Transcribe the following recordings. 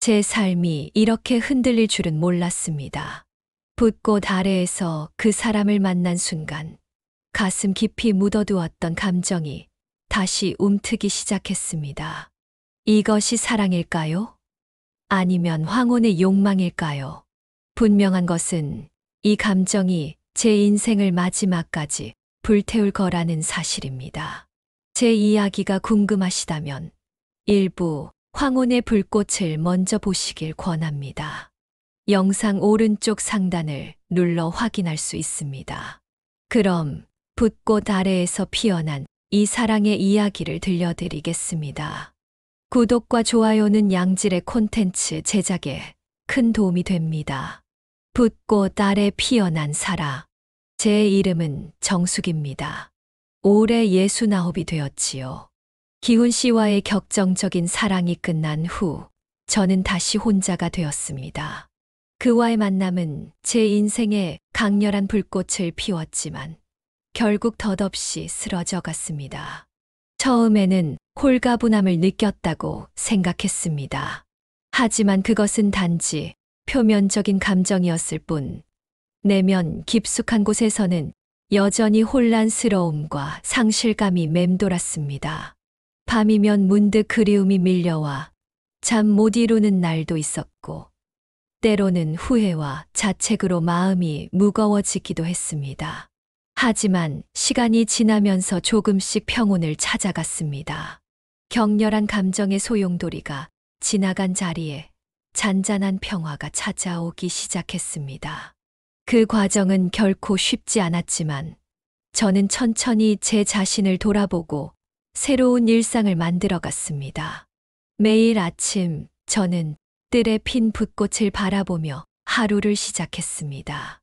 제 삶이 이렇게 흔들릴 줄은 몰랐습니다. 붓꽃 아래에서 그 사람을 만난 순간 가슴 깊이 묻어두었던 감정이 다시 움트기 시작했습니다. 이것이 사랑일까요? 아니면 황혼의 욕망일까요? 분명한 것은 이 감정이 제 인생을 마지막까지 불태울 거라는 사실입니다. 제 이야기가 궁금하시다면 일부 황혼의 불꽃을 먼저 보시길 권합니다. 영상 오른쪽 상단을 눌러 확인할 수 있습니다. 그럼 붓꽃 아래에서 피어난 이 사랑의 이야기를 들려드리겠습니다. 구독과 좋아요는 양질의 콘텐츠 제작에 큰 도움이 됩니다. 붓꽃 아래 피어난 사랑. 제 이름은 정숙입니다. 올해 69이 되었지요. 기훈 씨와의 격정적인 사랑이 끝난 후 저는 다시 혼자가 되었습니다. 그와의 만남은 제 인생에 강렬한 불꽃을 피웠지만 결국 덧없이 쓰러져 갔습니다. 처음에는 홀가분함을 느꼈다고 생각했습니다. 하지만 그것은 단지 표면적인 감정이었을 뿐, 내면 깊숙한 곳에서는 여전히 혼란스러움과 상실감이 맴돌았습니다. 밤이면 문득 그리움이 밀려와 잠 못 이루는 날도 있었고, 때로는 후회와 자책으로 마음이 무거워지기도 했습니다. 하지만 시간이 지나면서 조금씩 평온을 찾아갔습니다. 격렬한 감정의 소용돌이가 지나간 자리에 잔잔한 평화가 찾아오기 시작했습니다. 그 과정은 결코 쉽지 않았지만 저는 천천히 제 자신을 돌아보고 새로운 일상을 만들어갔습니다. 매일 아침 저는 뜰에 핀 붓꽃을 바라보며 하루를 시작했습니다.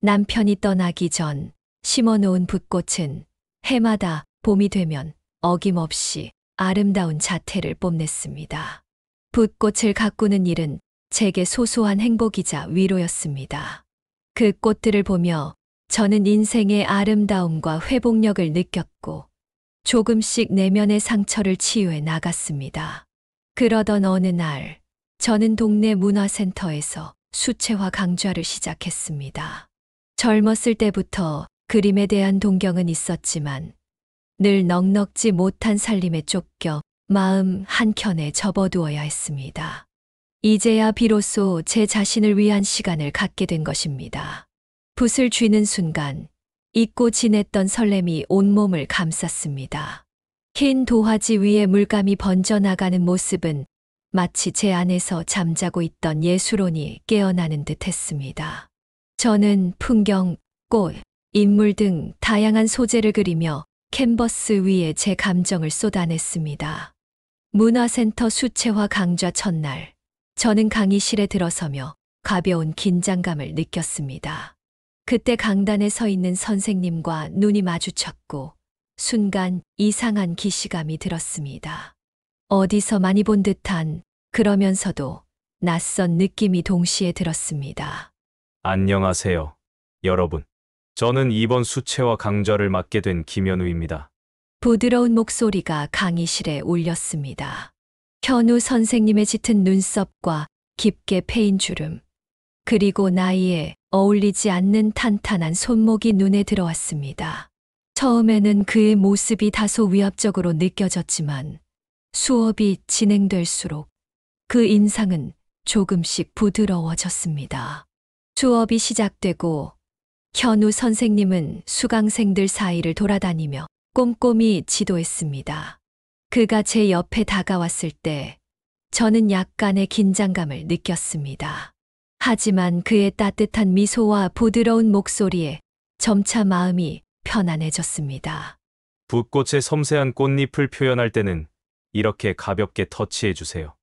남편이 떠나기 전 심어놓은 붓꽃은 해마다 봄이 되면 어김없이 아름다운 자태를 뽐냈습니다. 붓꽃을 가꾸는 일은 제게 소소한 행복이자 위로였습니다. 그 꽃들을 보며 저는 인생의 아름다움과 회복력을 느꼈고 조금씩 내면의 상처를 치유해 나갔습니다. 그러던 어느 날 저는 동네 문화센터에서 수채화 강좌를 시작했습니다. 젊었을 때부터 그림에 대한 동경은 있었지만 늘 넉넉지 못한 살림에 쫓겨 마음 한켠에 접어두어야 했습니다. 이제야 비로소 제 자신을 위한 시간을 갖게 된 것입니다. 붓을 쥐는 순간 잊고 지냈던 설렘이 온몸을 감쌌습니다. 흰 도화지 위에 물감이 번져나가는 모습은 마치 제 안에서 잠자고 있던 예술혼이 깨어나는 듯 했습니다. 저는 풍경, 꽃, 인물 등 다양한 소재를 그리며 캔버스 위에 제 감정을 쏟아냈습니다. 문화센터 수채화 강좌 첫날, 저는 강의실에 들어서며 가벼운 긴장감을 느꼈습니다. 그때 강단에 서 있는 선생님과 눈이 마주쳤고 순간 이상한 기시감이 들었습니다. 어디서 많이 본 듯한 그러면서도 낯선 느낌이 동시에 들었습니다. 안녕하세요, 여러분. 저는 이번 수채화 강좌를 맡게 된 김현우입니다. 부드러운 목소리가 강의실에 울렸습니다. 현우 선생님의 짙은 눈썹과 깊게 패인 주름, 그리고 나이에 어울리지 않는 탄탄한 손목이 눈에 들어왔습니다. 처음에는 그의 모습이 다소 위압적으로 느껴졌지만 수업이 진행될수록 그 인상은 조금씩 부드러워졌습니다. 수업이 시작되고 현우 선생님은 수강생들 사이를 돌아다니며 꼼꼼히 지도했습니다. 그가 제 옆에 다가왔을 때 저는 약간의 긴장감을 느꼈습니다. 하지만 그의 따뜻한 미소와 부드러운 목소리에 점차 마음이 편안해졌습니다. 붓꽃의 섬세한 꽃잎을 표현할 때는 이렇게 가볍게 터치해 주세요.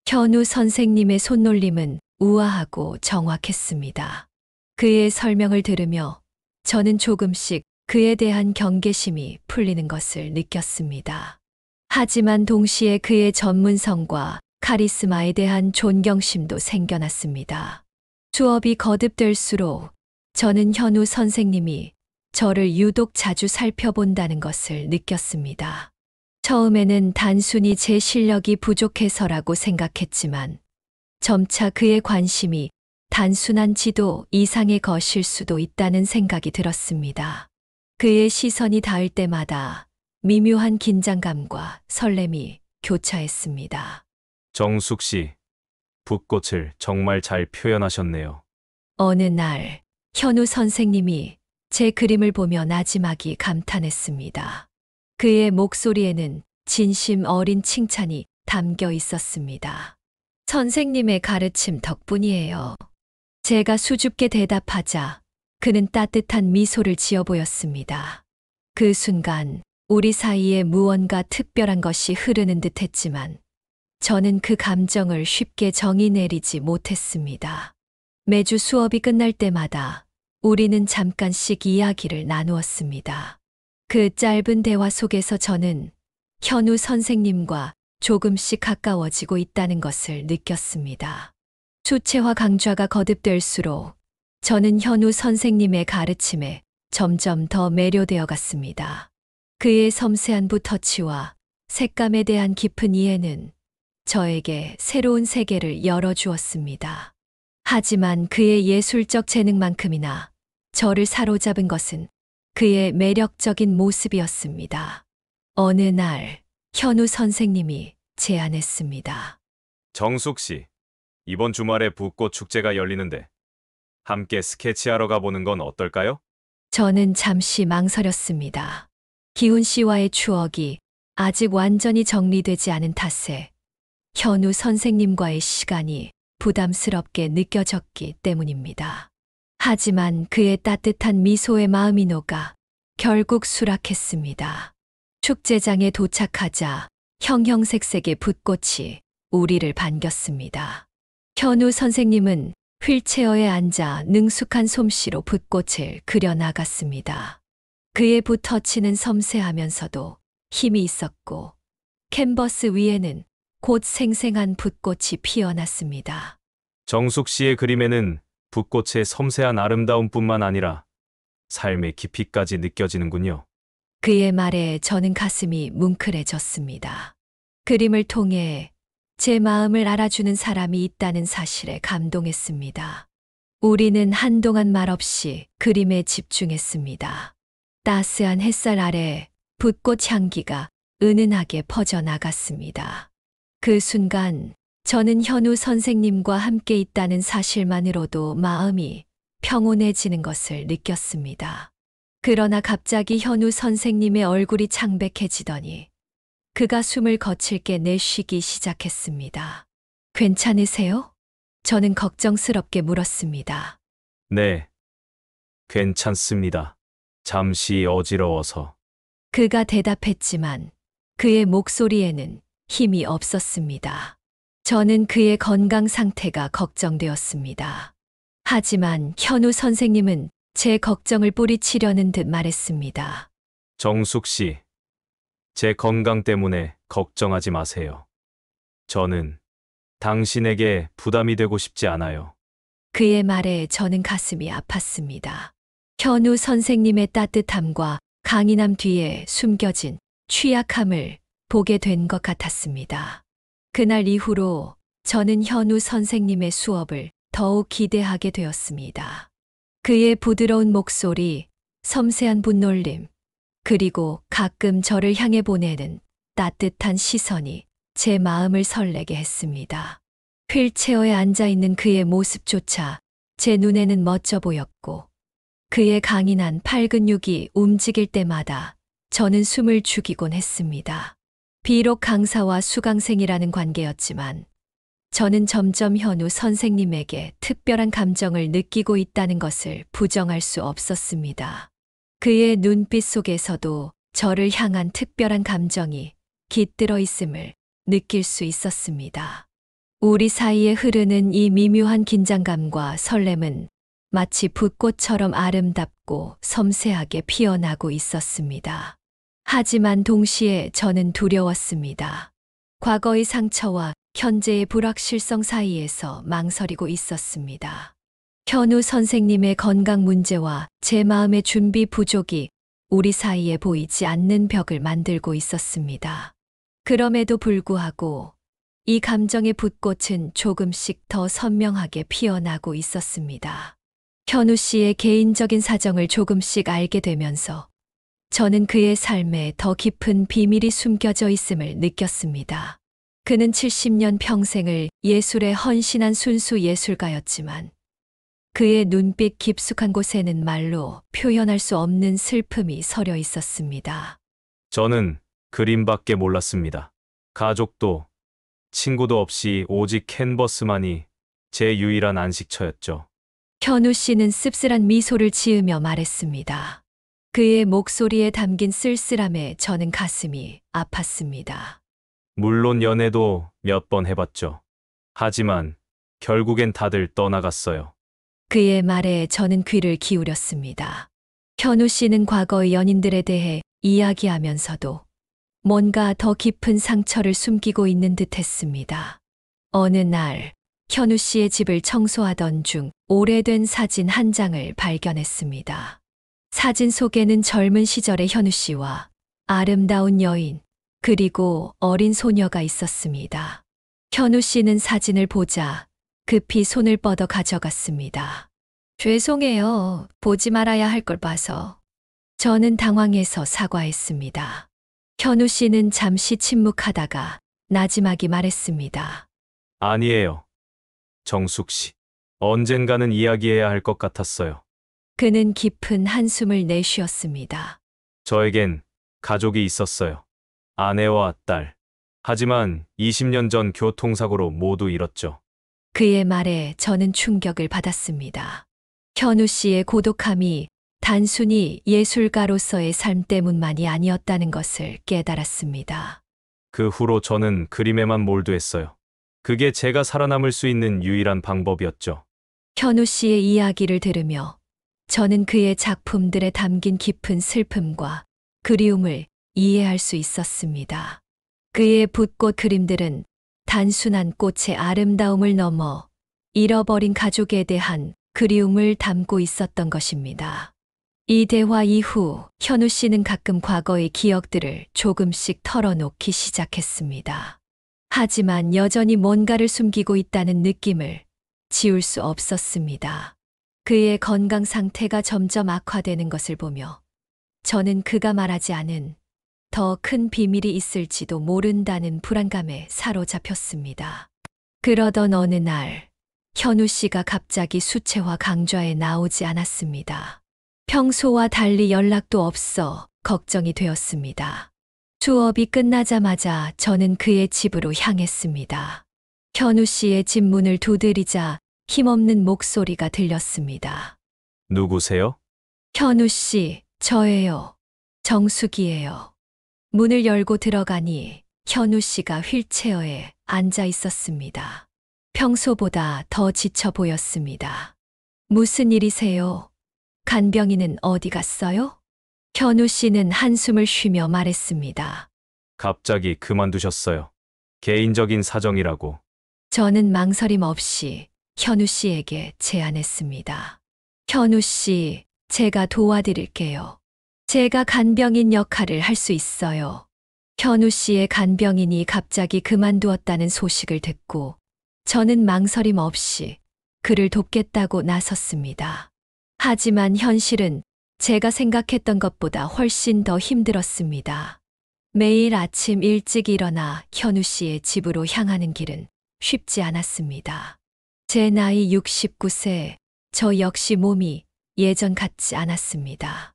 현우 선생님의 손놀림은 우아하고 정확했습니다. 그의 설명을 들으며 저는 조금씩 그에 대한 경계심이 풀리는 것을 느꼈습니다. 하지만 동시에 그의 전문성과 카리스마에 대한 존경심도 생겨났습니다. 수업이 거듭될수록 저는 현우 선생님이 저를 유독 자주 살펴본다는 것을 느꼈습니다. 처음에는 단순히 제 실력이 부족해서라고 생각했지만 점차 그의 관심이 단순한 지도 이상의 것일 수도 있다는 생각이 들었습니다. 그의 시선이 닿을 때마다 미묘한 긴장감과 설렘이 교차했습니다. 정숙 씨, 붓꽃을 정말 잘 표현하셨네요. 어느 날 현우 선생님이 제 그림을 보며 나지막이 감탄했습니다. 그의 목소리에는 진심 어린 칭찬이 담겨 있었습니다. 선생님의 가르침 덕분이에요. 제가 수줍게 대답하자 그는 따뜻한 미소를 지어 보였습니다. 그 순간 우리 사이에 무언가 특별한 것이 흐르는 듯 했지만 저는 그 감정을 쉽게 정의 내리지 못했습니다. 매주 수업이 끝날 때마다 우리는 잠깐씩 이야기를 나누었습니다. 그 짧은 대화 속에서 저는 현우 선생님과 조금씩 가까워지고 있다는 것을 느꼈습니다. 수채화 강좌가 거듭될수록 저는 현우 선생님의 가르침에 점점 더 매료되어 갔습니다. 그의 섬세한 붓터치와 색감에 대한 깊은 이해는 저에게 새로운 세계를 열어주었습니다. 하지만 그의 예술적 재능만큼이나 저를 사로잡은 것은 그의 매력적인 모습이었습니다. 어느 날 현우 선생님이 제안했습니다. 정숙 씨, 이번 주말에 붓꽃 축제가 열리는데 함께 스케치하러 가보는 건 어떨까요? 저는 잠시 망설였습니다. 기훈 씨와의 추억이 아직 완전히 정리되지 않은 탓에 현우 선생님과의 시간이 부담스럽게 느껴졌기 때문입니다. 하지만 그의 따뜻한 미소에 마음이 녹아 결국 수락했습니다. 축제장에 도착하자 형형색색의 붓꽃이 우리를 반겼습니다. 현우 선생님은 휠체어에 앉아 능숙한 솜씨로 붓꽃을 그려나갔습니다. 그의 붓터치는 섬세하면서도 힘이 있었고 캔버스 위에는 곧 생생한 붓꽃이 피어났습니다. 정숙 씨의 그림에는 붓꽃의 섬세한 아름다움뿐만 아니라 삶의 깊이까지 느껴지는군요. 그의 말에 저는 가슴이 뭉클해졌습니다. 그림을 통해 제 마음을 알아주는 사람이 있다는 사실에 감동했습니다. 우리는 한동안 말없이 그림에 집중했습니다. 따스한 햇살 아래 붓꽃 향기가 은은하게 퍼져나갔습니다. 그 순간 저는 현우 선생님과 함께 있다는 사실만으로도 마음이 평온해지는 것을 느꼈습니다. 그러나 갑자기 현우 선생님의 얼굴이 창백해지더니 그가 숨을 거칠게 내쉬기 시작했습니다. 괜찮으세요? 저는 걱정스럽게 물었습니다. 네, 괜찮습니다. 잠시 어지러워서. 그가 대답했지만 그의 목소리에는 힘이 없었습니다. 저는 그의 건강 상태가 걱정되었습니다. 하지만 현우 선생님은 제 걱정을 뿌리치려는 듯 말했습니다. 정숙 씨, 제 건강 때문에 걱정하지 마세요. 저는 당신에게 부담이 되고 싶지 않아요. 그의 말에 저는 가슴이 아팠습니다. 현우 선생님의 따뜻함과 강인함 뒤에 숨겨진 취약함을 보게 된 것 같았습니다. 그날 이후로 저는 현우 선생님의 수업을 더욱 기대하게 되었습니다. 그의 부드러운 목소리, 섬세한 붓놀림, 그리고 가끔 저를 향해 보내는 따뜻한 시선이 제 마음을 설레게 했습니다. 휠체어에 앉아있는 그의 모습조차 제 눈에는 멋져 보였고 그의 강인한 팔 근육이 움직일 때마다 저는 숨을 죽이곤 했습니다. 비록 강사와 수강생이라는 관계였지만 저는 점점 현우 선생님에게 특별한 감정을 느끼고 있다는 것을 부정할 수 없었습니다. 그의 눈빛 속에서도 저를 향한 특별한 감정이 깃들어 있음을 느낄 수 있었습니다. 우리 사이에 흐르는 이 미묘한 긴장감과 설렘은 마치 붓꽃처럼 아름답고 섬세하게 피어나고 있었습니다. 하지만 동시에 저는 두려웠습니다. 과거의 상처와 현재의 불확실성 사이에서 망설이고 있었습니다. 현우 선생님의 건강 문제와 제 마음의 준비 부족이 우리 사이에 보이지 않는 벽을 만들고 있었습니다. 그럼에도 불구하고 이 감정의 붓꽃은 조금씩 더 선명하게 피어나고 있었습니다. 현우 씨의 개인적인 사정을 조금씩 알게 되면서 저는 그의 삶에 더 깊은 비밀이 숨겨져 있음을 느꼈습니다. 그는 70년 평생을 예술에 헌신한 순수 예술가였지만 그의 눈빛 깊숙한 곳에는 말로 표현할 수 없는 슬픔이 서려 있었습니다. 저는 그림밖에 몰랐습니다. 가족도 친구도 없이 오직 캔버스만이 제 유일한 안식처였죠. 현우 씨는 씁쓸한 미소를 지으며 말했습니다. 그의 목소리에 담긴 쓸쓸함에 저는 가슴이 아팠습니다. 물론 연애도 몇 번 해봤죠. 하지만 결국엔 다들 떠나갔어요. 그의 말에 저는 귀를 기울였습니다. 현우 씨는 과거의 연인들에 대해 이야기하면서도 뭔가 더 깊은 상처를 숨기고 있는 듯 했습니다. 어느 날, 현우 씨의 집을 청소하던 중 오래된 사진 한 장을 발견했습니다. 사진 속에는 젊은 시절의 현우 씨와 아름다운 여인, 그리고 어린 소녀가 있었습니다. 현우 씨는 사진을 보자 급히 손을 뻗어 가져갔습니다. 죄송해요. 보지 말아야 할 걸 봐서. 저는 당황해서 사과했습니다. 현우 씨는 잠시 침묵하다가 나지막이 말했습니다. 아니에요. 정숙 씨. 언젠가는 이야기해야 할 것 같았어요. 그는 깊은 한숨을 내쉬었습니다. 저에겐 가족이 있었어요. 아내와 딸. 하지만 20년 전 교통사고로 모두 잃었죠. 그의 말에 저는 충격을 받았습니다. 현우 씨의 고독함이 단순히 예술가로서의 삶 때문만이 아니었다는 것을 깨달았습니다. 그 후로 저는 그림에만 몰두했어요. 그게 제가 살아남을 수 있는 유일한 방법이었죠. 현우 씨의 이야기를 들으며 저는 그의 작품들에 담긴 깊은 슬픔과 그리움을 이해할 수 있었습니다. 그의 붓꽃 그림들은 단순한 꽃의 아름다움을 넘어 잃어버린 가족에 대한 그리움을 담고 있었던 것입니다. 이 대화 이후 현우 씨는 가끔 과거의 기억들을 조금씩 털어놓기 시작했습니다. 하지만 여전히 뭔가를 숨기고 있다는 느낌을 지울 수 없었습니다. 그의 건강 상태가 점점 악화되는 것을 보며 저는 그가 말하지 않은 더 큰 비밀이 있을지도 모른다는 불안감에 사로잡혔습니다. 그러던 어느 날, 현우 씨가 갑자기 수채화 강좌에 나오지 않았습니다. 평소와 달리 연락도 없어 걱정이 되었습니다. 수업이 끝나자마자 저는 그의 집으로 향했습니다. 현우 씨의 집 문을 두드리자 힘없는 목소리가 들렸습니다. 누구세요? 현우 씨, 저예요. 정숙이에요. 문을 열고 들어가니 현우 씨가 휠체어에 앉아 있었습니다. 평소보다 더 지쳐 보였습니다. 무슨 일이세요? 간병인은 어디 갔어요? 현우 씨는 한숨을 쉬며 말했습니다. 갑자기 그만두셨어요. 개인적인 사정이라고. 저는 망설임 없이 현우 씨에게 제안했습니다. 현우 씨, 제가 도와드릴게요. 제가 간병인 역할을 할 수 있어요. 현우 씨의 간병인이 갑자기 그만두었다는 소식을 듣고 저는 망설임 없이 그를 돕겠다고 나섰습니다. 하지만 현실은 제가 생각했던 것보다 훨씬 더 힘들었습니다. 매일 아침 일찍 일어나 현우 씨의 집으로 향하는 길은 쉽지 않았습니다. 제 나이 69세, 저 역시 몸이 예전 같지 않았습니다.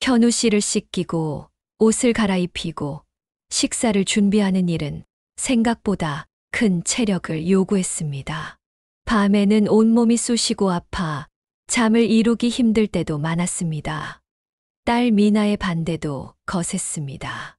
현우 씨를 씻기고 옷을 갈아입히고 식사를 준비하는 일은 생각보다 큰 체력을 요구했습니다. 밤에는 온몸이 쑤시고 아파 잠을 이루기 힘들 때도 많았습니다. 딸 미나의 반대도 거셌습니다.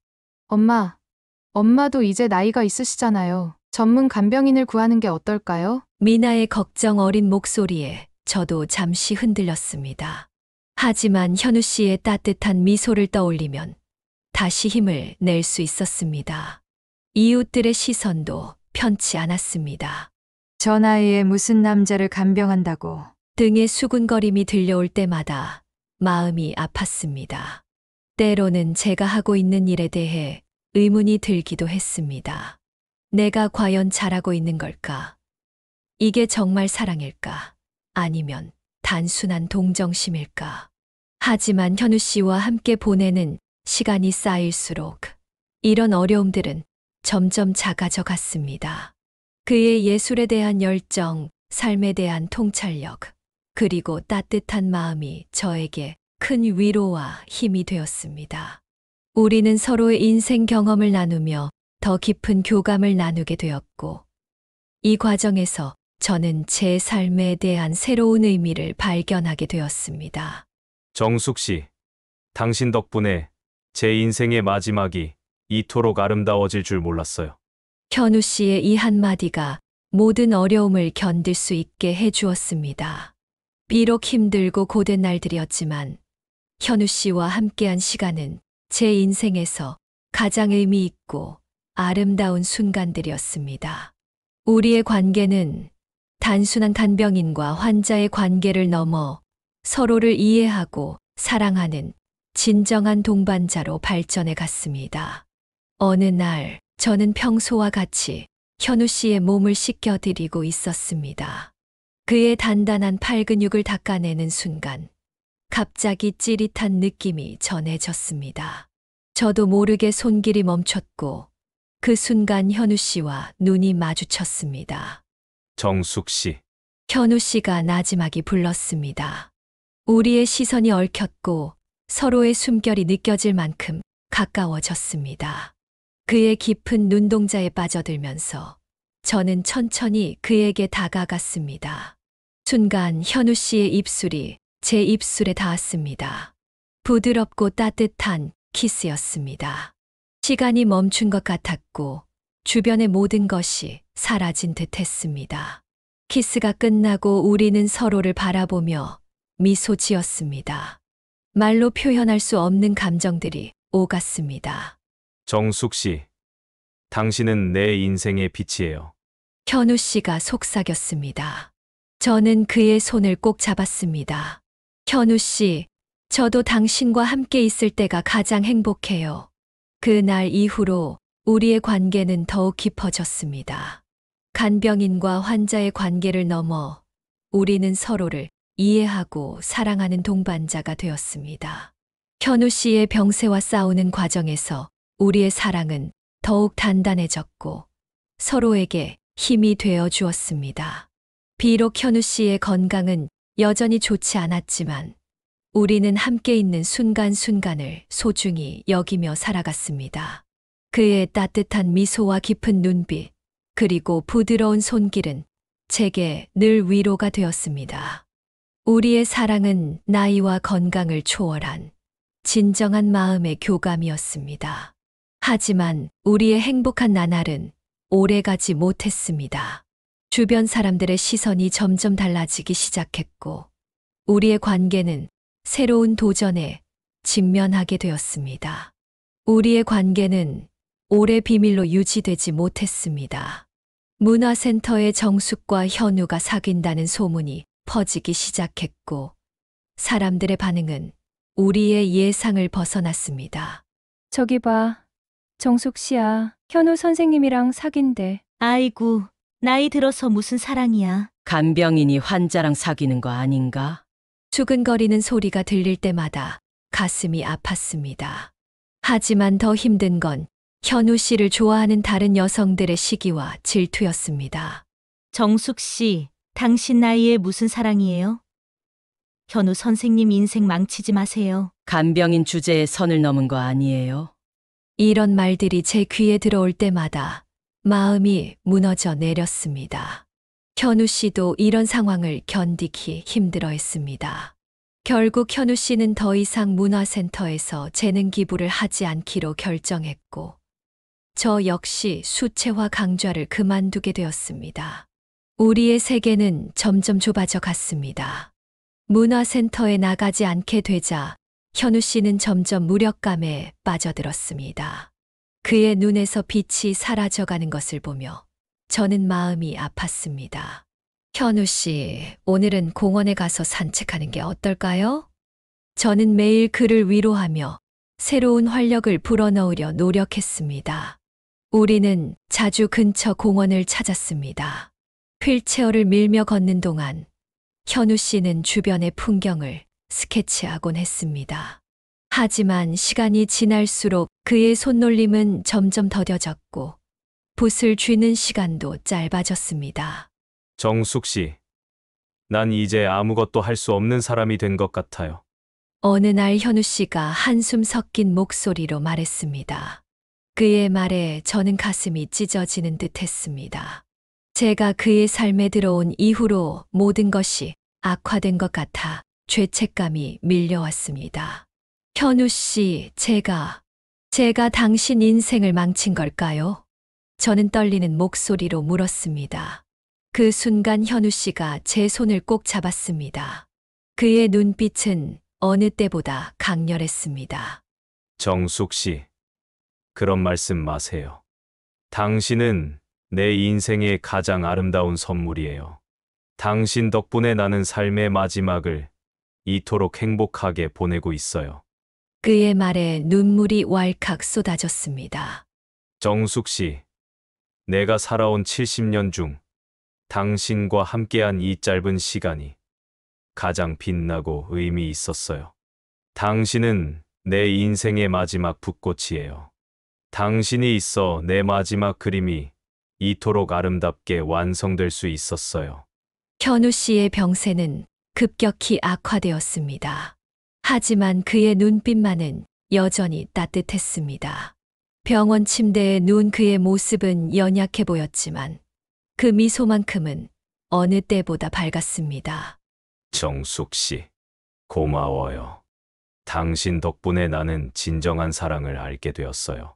엄마도 이제 나이가 있으시잖아요. 전문 간병인을 구하는 게 어떨까요? 미나의 걱정 어린 목소리에 저도 잠시 흔들렸습니다. 하지만 현우 씨의 따뜻한 미소를 떠올리면 다시 힘을 낼 수 있었습니다. 이웃들의 시선도 편치 않았습니다. 저 나이에 무슨 남자를 간병한다고. 등의 수군거림이 들려올 때마다 마음이 아팠습니다. 때로는 제가 하고 있는 일에 대해 의문이 들기도 했습니다. 내가 과연 잘하고 있는 걸까? 이게 정말 사랑일까? 아니면 단순한 동정심일까? 하지만 현우 씨와 함께 보내는 시간이 쌓일수록 이런 어려움들은 점점 작아져 갔습니다. 그의 예술에 대한 열정, 삶에 대한 통찰력, 그리고 따뜻한 마음이 저에게 큰 위로와 힘이 되었습니다. 우리는 서로의 인생 경험을 나누며 더 깊은 교감을 나누게 되었고, 이 과정에서 저는 제 삶에 대한 새로운 의미를 발견하게 되었습니다. 정숙 씨, 당신 덕분에 제 인생의 마지막이 이토록 아름다워질 줄 몰랐어요. 현우 씨의 이 한마디가 모든 어려움을 견딜 수 있게 해주었습니다. 비록 힘들고 고된 날들이었지만 현우 씨와 함께한 시간은 제 인생에서 가장 의미 있고 아름다운 순간들이었습니다. 우리의 관계는 단순한 간병인과 환자의 관계를 넘어 서로를 이해하고 사랑하는 진정한 동반자로 발전해 갔습니다. 어느 날 저는 평소와 같이 현우 씨의 몸을 씻겨드리고 있었습니다. 그의 단단한 팔 근육을 닦아내는 순간 갑자기 찌릿한 느낌이 전해졌습니다. 저도 모르게 손길이 멈췄고 그 순간 현우 씨와 눈이 마주쳤습니다. 정숙 씨, 현우 씨가 나지막이 불렀습니다. 우리의 시선이 얽혔고 서로의 숨결이 느껴질 만큼 가까워졌습니다. 그의 깊은 눈동자에 빠져들면서 저는 천천히 그에게 다가갔습니다. 순간 현우 씨의 입술이 제 입술에 닿았습니다. 부드럽고 따뜻한 키스였습니다. 시간이 멈춘 것 같았고 주변의 모든 것이 사라진 듯 했습니다. 키스가 끝나고 우리는 서로를 바라보며 미소 지었습니다. 말로 표현할 수 없는 감정들이 오갔습니다. 정숙 씨, 당신은 내 인생의 빛이에요. 현우 씨가 속삭였습니다. 저는 그의 손을 꼭 잡았습니다. 현우 씨, 저도 당신과 함께 있을 때가 가장 행복해요. 그날 이후로 우리의 관계는 더욱 깊어졌습니다. 간병인과 환자의 관계를 넘어 우리는 서로를 이해하고 사랑하는 동반자가 되었습니다. 현우 씨의 병세와 싸우는 과정에서 우리의 사랑은 더욱 단단해졌고 서로에게 힘이 되어 주었습니다. 비록 현우 씨의 건강은 여전히 좋지 않았지만 우리는 함께 있는 순간순간을 소중히 여기며 살아갔습니다. 그의 따뜻한 미소와 깊은 눈빛, 그리고 부드러운 손길은 제게 늘 위로가 되었습니다. 우리의 사랑은 나이와 건강을 초월한 진정한 마음의 교감이었습니다. 하지만 우리의 행복한 나날은 오래가지 못했습니다. 주변 사람들의 시선이 점점 달라지기 시작했고 우리의 관계는 새로운 도전에 직면하게 되었습니다. 우리의 관계는 오래 비밀로 유지되지 못했습니다. 문화센터의 정숙과 현우가 사귄다는 소문이 퍼지기 시작했고 사람들의 반응은 우리의 예상을 벗어났습니다. 저기 봐. 정숙 씨야. 현우 선생님이랑 사귄대. 아이고, 나이 들어서 무슨 사랑이야. 간병인이 환자랑 사귀는 거 아닌가? 수근거리는 소리가 들릴 때마다 가슴이 아팠습니다. 하지만 더 힘든 건 현우 씨를 좋아하는 다른 여성들의 시기와 질투였습니다. 정숙 씨, 당신 나이에 무슨 사랑이에요? 현우 선생님 인생 망치지 마세요. 간병인 주제에 선을 넘은 거 아니에요? 이런 말들이 제 귀에 들어올 때마다 마음이 무너져 내렸습니다. 현우 씨도 이런 상황을 견디기 힘들어했습니다. 결국 현우 씨는 더 이상 문화센터에서 재능 기부를 하지 않기로 결정했고 저 역시 수채화 강좌를 그만두게 되었습니다. 우리의 세계는 점점 좁아져 갔습니다. 문화센터에 나가지 않게 되자 현우 씨는 점점 무력감에 빠져들었습니다. 그의 눈에서 빛이 사라져가는 것을 보며 저는 마음이 아팠습니다. 현우 씨, 오늘은 공원에 가서 산책하는 게 어떨까요? 저는 매일 그를 위로하며 새로운 활력을 불어넣으려 노력했습니다. 우리는 자주 근처 공원을 찾았습니다. 휠체어를 밀며 걷는 동안 현우 씨는 주변의 풍경을 스케치하곤 했습니다. 하지만 시간이 지날수록 그의 손놀림은 점점 더뎌졌고 붓을 쥐는 시간도 짧아졌습니다. 정숙 씨, 난 이제 아무것도 할 수 없는 사람이 된 것 같아요. 어느 날 현우 씨가 한숨 섞인 목소리로 말했습니다. 그의 말에 저는 가슴이 찢어지는 듯 했습니다. 제가 그의 삶에 들어온 이후로 모든 것이 악화된 것 같아 죄책감이 밀려왔습니다. 현우 씨, 제가 당신 인생을 망친 걸까요? 저는 떨리는 목소리로 물었습니다. 그 순간 현우 씨가 제 손을 꼭 잡았습니다. 그의 눈빛은 어느 때보다 강렬했습니다. 정숙 씨, 그런 말씀 마세요. 당신은 내 인생의 가장 아름다운 선물이에요. 당신 덕분에 나는 삶의 마지막을 이토록 행복하게 보내고 있어요. 그의 말에 눈물이 왈칵 쏟아졌습니다. 정숙 씨, 내가 살아온 70년 중 당신과 함께한 이 짧은 시간이 가장 빛나고 의미 있었어요. 당신은 내 인생의 마지막 붓꽃이에요. 당신이 있어 내 마지막 그림이 이토록 아름답게 완성될 수 있었어요. 현우 씨의 병세는 급격히 악화되었습니다. 하지만 그의 눈빛만은 여전히 따뜻했습니다. 병원 침대에 누운 그의 모습은 연약해 보였지만 그 미소만큼은 어느 때보다 밝았습니다. 정숙 씨, 고마워요. 당신 덕분에 나는 진정한 사랑을 알게 되었어요.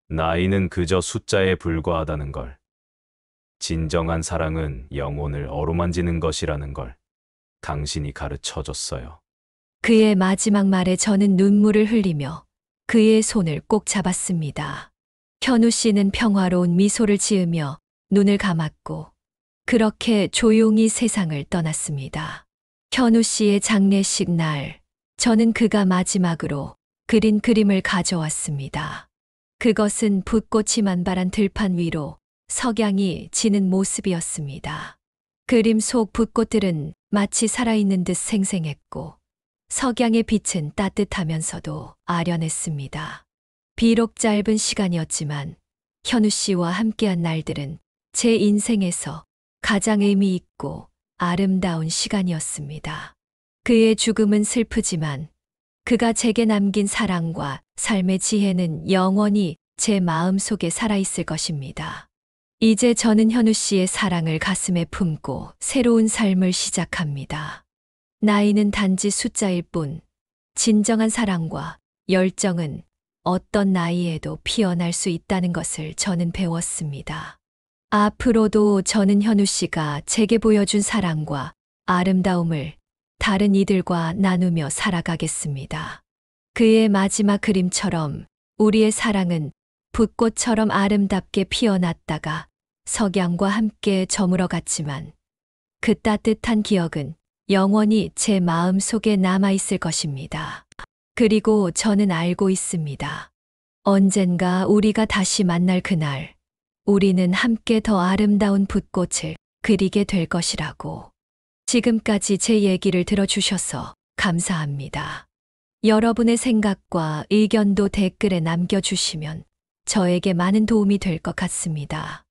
나이는 그저 숫자에 불과하다는 걸. 진정한 사랑은 영혼을 어루만지는 것이라는 걸 당신이 가르쳐 줬어요. 그의 마지막 말에 저는 눈물을 흘리며 그의 손을 꼭 잡았습니다. 현우 씨는 평화로운 미소를 지으며 눈을 감았고 그렇게 조용히 세상을 떠났습니다. 현우 씨의 장례식 날, 저는 그가 마지막으로 그린 그림을 가져왔습니다. 그것은 붓꽃이 만발한 들판 위로 석양이 지는 모습이었습니다. 그림 속 붓꽃들은 마치 살아있는 듯 생생했고 석양의 빛은 따뜻하면서도 아련했습니다. 비록 짧은 시간이었지만 현우 씨와 함께한 날들은 제 인생에서 가장 의미 있고 아름다운 시간이었습니다. 그의 죽음은 슬프지만 그가 제게 남긴 사랑과 삶의 지혜는 영원히 제 마음속에 살아있을 것입니다. 이제 저는 현우 씨의 사랑을 가슴에 품고 새로운 삶을 시작합니다. 나이는 단지 숫자일 뿐, 진정한 사랑과 열정은 어떤 나이에도 피어날 수 있다는 것을 저는 배웠습니다. 앞으로도 저는 현우 씨가 제게 보여준 사랑과 아름다움을 다른 이들과 나누며 살아가겠습니다. 그의 마지막 그림처럼 우리의 사랑은 붓꽃처럼 아름답게 피어났다가 석양과 함께 저물어 갔지만 그 따뜻한 기억은 영원히 제 마음 속에 남아있을 것입니다. 그리고 저는 알고 있습니다. 언젠가 우리가 다시 만날 그날, 우리는 함께 더 아름다운 붓꽃을 그리게 될 것이라고. 지금까지 제 얘기를 들어주셔서 감사합니다. 여러분의 생각과 의견도 댓글에 남겨주시면 저에게 많은 도움이 될 것 같습니다.